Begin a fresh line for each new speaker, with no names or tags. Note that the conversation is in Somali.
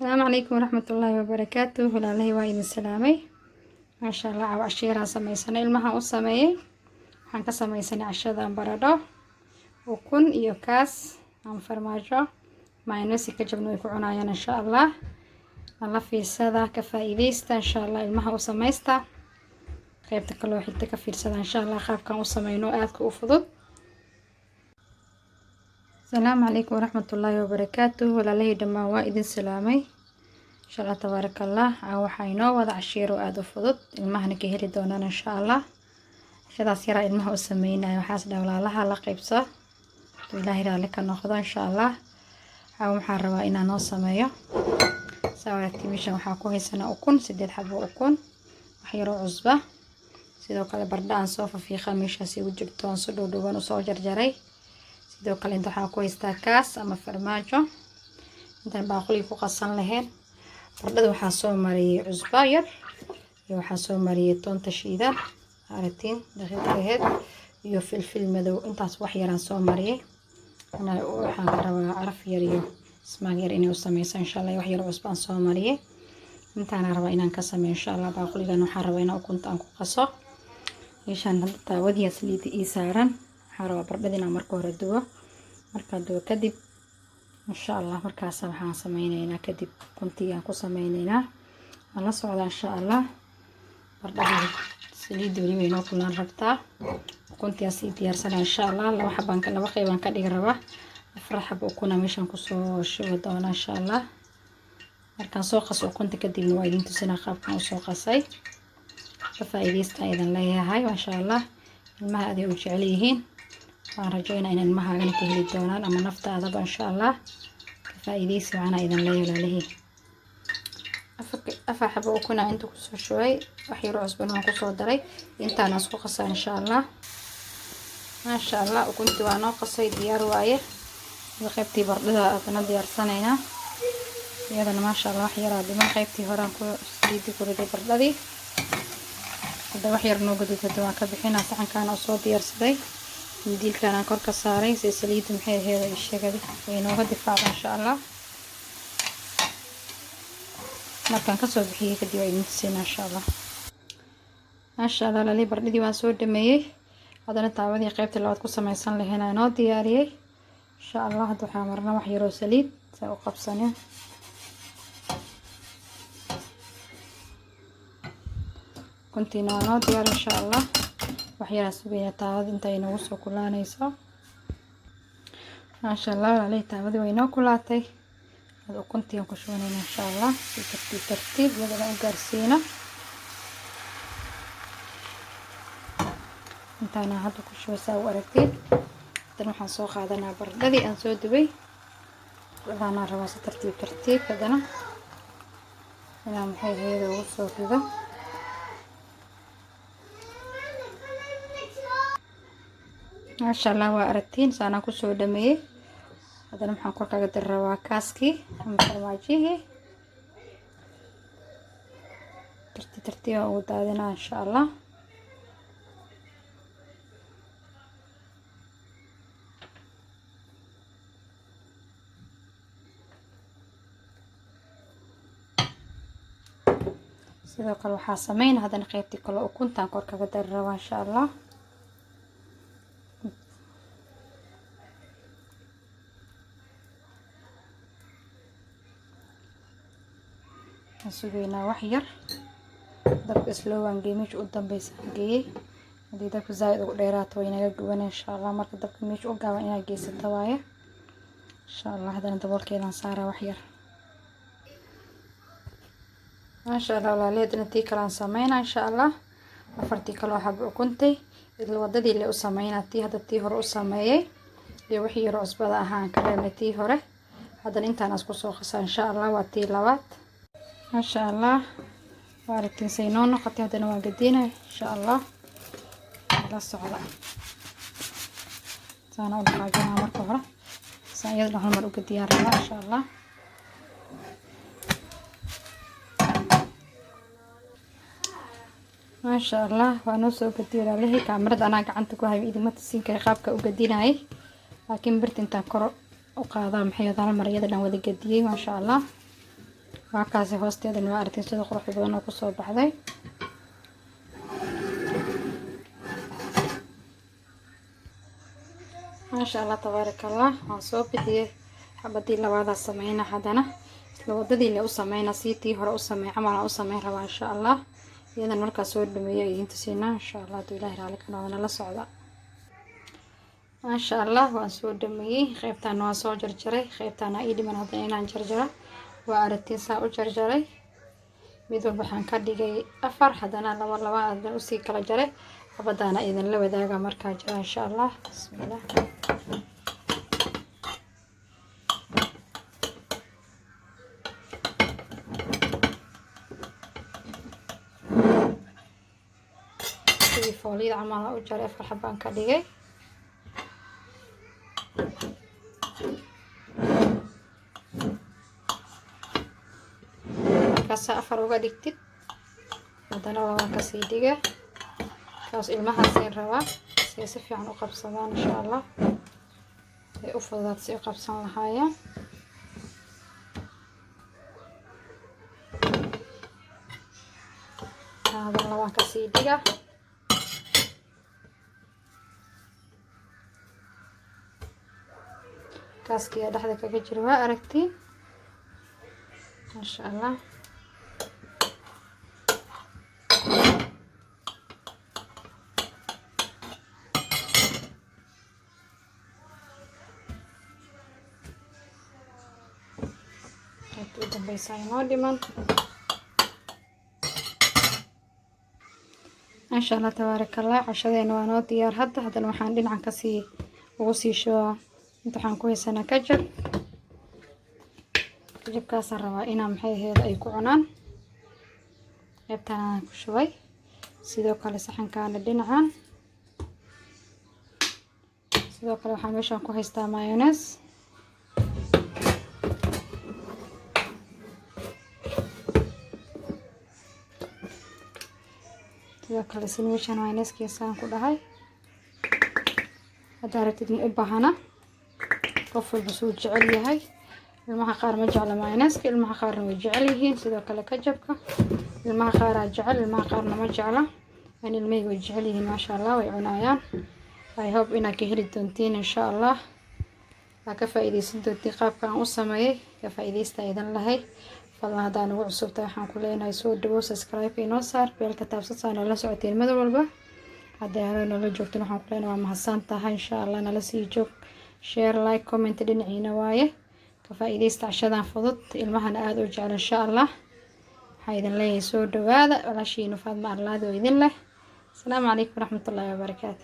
السلام عليكم ورحمة الله وبركاته. walaalahey waa idin salaamay. maasha Allah waa cashiiraan samaysanay ilmaha u sameeyay. waxaan ka samaysanay cashadan baradho, ukun iyo kaas aan farmaajo mayonnaise ka jabno ay ku cunayaan insha Allah. alla fiirsada ka faa'iideysta insha Allah ilmaha u samaysta. qaybta kale oo xigta ka fiirsada insha Allah qaabkan u sameeyno aad u fudud. السلام عليكم ورحمة الله وبركاته. walaalahey dhamaan waa idin salaamay. insha Allah tabarakallah waxayno wada cashiiro aad u fudud ilmahana ka heli doonaan insha Allah. sidaas yara ilmaha u sameeynayo waxaas dhawlaalaha la qaybso ilaahay raali ka noqdo insha Allah. waxaan rabaa inaan noo sameeyo sawarti meeshan waxaa ku haysanaa ukun 8 xabo ukun wax yar oo cusba sidoo kale baradho aan soo fiiqa meeshaas ugu jirto aan soo dhowdhowan u soo jarjaray sidoo kale inta waxaa ku haystaa kaas ama farmaajo intaan baaquli ku qasan lahayn baradhada waxaa soo mariyay cusba yar iyo waxaa soo mariyay toonta shiidan aragtiin daqiiqadeed iyo filfil madow intaas wax yaraan soo mariyay waxaan rabaa caraf yar iyo ismaag yar inuu sameeyso insha Allah wax yar cusba aan soo mariyay intaan rabaa inaan ka sameeyo insha Allah baaquligan waxaan rabaa inaan ukunta aan ku qaso meeshan hadda wadiya saliid ii saaran waxaan rabaa baradhada inaan marka hore dubo marka dubo kadib insha Allah markaas waxaan sameynaynaa kadib ukuntii aan ku sameynaynaa aan la socdaa insha Allah baradhada saliid wali inoo kulaan rabtaa ukuntii aan sii diyaarsanaa insha Allah laba qaybaan ka dhigi rabaa afar xabo ukuna meeshan ku soo shubo doona insha Allah markaan soo qaso ukunta kadibna waa idin tusinaa qaabkan u soo qasay ka faa'iideysta idan leeyahay insha Allah ilmaha aad u jecel yihiin waan rajaynaa in ilmahaagana ka heli doonaan ama naftaadaba insha Allah ka faa'iideysi waxaan idan leeyahay walaalahey afar xabo ukuna inta ku soo shubay wax yar cusbana waan ku soo daray intaan isku qasaa insha Allah maasha Allah ukuntii waa noo qasay diyaar waaye qaybtii baradhada aadna diyaarsanaynaa iyadana maasha Allah wax yar dhiman qaybtii hore aan ku saliid ku riday baradhadii hadda wax yar noo gaduudada waan ka bixinaa saxankan oo soo diyaarsaday diilkan aan kor ka saaray si saliid maxay ahayd sheegay way nooga difaaca insha Allah markaan ka soo bixiyay kadib ay intiina insha Allah maasha Allah lali baradhadii waan soo dhameeyay hadana taawadii qaybta labaad ku samaysan lahayn aan oo diyaariyay insha Allah hadda waxaan marnaa wax yar oo saliid sa u qabsanay kuntina noo diyaar insha Allah wax yar suubiya taawada inta ay nagu soo kulaanayso maasha Allah lali taawadii way noo kulaatay hada ukuntii ku shubanayna insha Allah si tartiib wada u gaarsiina intaana hadda ku shubeysaa u aragtid tan waxaan soo qaadanaa baradhadii aan soo dubay waxaan rabaa si tartiib hadana inaan maxay hay'ado ugu soo rido maasha Allah waa aragtiin saana ku soo dhameeyay hadana waxaan kor kaga dir rabaa kaaskii ama farmaajihii tartiib ugu daadinaa insha Allah sidoo kale waxaa sameyn hadana qaybtii kale ukuntaan kor kaga dar rabaa insha Allah suugaynaa wax yar dabka isla waan geemish u dambaysa geeyay hadii dabka zaid ugu dheeraato way naga guban insha Allah marka dabka meesh u gaaban inaad geysato waaye insha Allah hadana daboolkeedan saaraa wax yar maasha Allah walaalahey tii kale aan sameynaa insha Allah afartii kale waxaa ukuntay idil wadadii la u sameynaa tii hadda tii hore u sameeyay iyo wixii yar cusbada ahaan ka reebnay tii hore hadana intaan isku soo qasaa insha Allah waa tii labaad maasha Allah waaragtiin say noo noqotay hadana waan gadinaa insha Allah la socda saana u qaadana marka hore saayada hal mar u gadiyaan rabaa insha Allah maasha Allah waa noo soo gadiyay walaalahey kaamirada anaa gacanta ku hayo idima tusin kay qaabka u gadinay laakiin birta intaan kor u qaadaa maxay hal mar iyada dhan wada gadiyay maasha Allah waa kaasi hoosteedana waa aragtiin sida qurux badan oo kusoo baxday. maasha allah tabaarakallah. waan soo bixiyay xabadii labaada sameeyna haddana isla wadadii la u sameeyna siitii hore u sameey camal aan u sameyn rabaa insha allah. iyadan markaa soo dhameeyo idin tusinaa insha allah hadduu ilaahay raali ka noqdo la socda. maasha allah waan soo dhameeyay. qaybtaan waan soo jarjaray, qaybtaan ii dhiman haddana inaan jarjaro. waa aragtiin saa u jarjaray. mid walba waxaan ka dhigay 4 haddana laba haddana usii kala jaray. xabadaana idin la wadaaga markaa jira insha allah. bismillah. fooliyada camal u jaray 4 xabaan ka dhigay. markaas 4 uga dhigtid haddana laba ka sii dhiga. kaas ilmaha seen rabaa si fiican u qabsadaan insha allah. ay u fududaad si u qabsan lahaayeen. haddana laba ka sii dhiga. kaaskiya dhexda kaga jira waa aragtiin. maasha allah. u dambaysa inoo dhiman. maasha allah tabaarakallah. cashadeena waa noo diyaar hadda. haddana waxaan dhinacan kasii ugu sii shubaa. inta waxaan ku haysanaa kajab. kajabkaasaan rabaa inaa maxay ahayd ay ku cunaan. qaybtaan aan ku shubay. sidoo kale saxankaana dhinacan. sidoo kale waxaan meeshaan ku haystaa mayonnaise. sidoo kale meeshaan mayonnaise-kiisaan ku dhahay. hadda aragtid ma u baahana. qof walba suu jecel yahay. ilmaha qaar ma jecla mayonnaise-ka, ilmaha qaarna way jecel yihiin. sidoo kale kajabka ilmaha qaar aa jecel, ilmaha qaarna ma jecla. aan ilmahayga way jecel yihiin maasha allah, way cunayaan. I hope inaad ka heli doontiin insha allah. aa ka faa'iideysan doontiin qaabka aan u sameeyay. ka faa'iideysta idan lahay. fadlan haddaan ugu cusubtahay waxaan ku leenahay soo dhawow, subscribe inoo saar, beelka taabsasaan nala socotiin mid walba. haddii hore nala joogtin waxaan ku leenahay waa mahadsan tahay insha allah. nala sii joog, share, like, comment dhinaciina waaye. ka faa'iideysta cashadan fudud ilmahana aad u jecel insha allah. waxaa idin leeyahay soo dhawaada. walaashiina Faadma Arlaadi oo idin leh. asalaamu calaykum waraxmatullaahi wabarakaatu.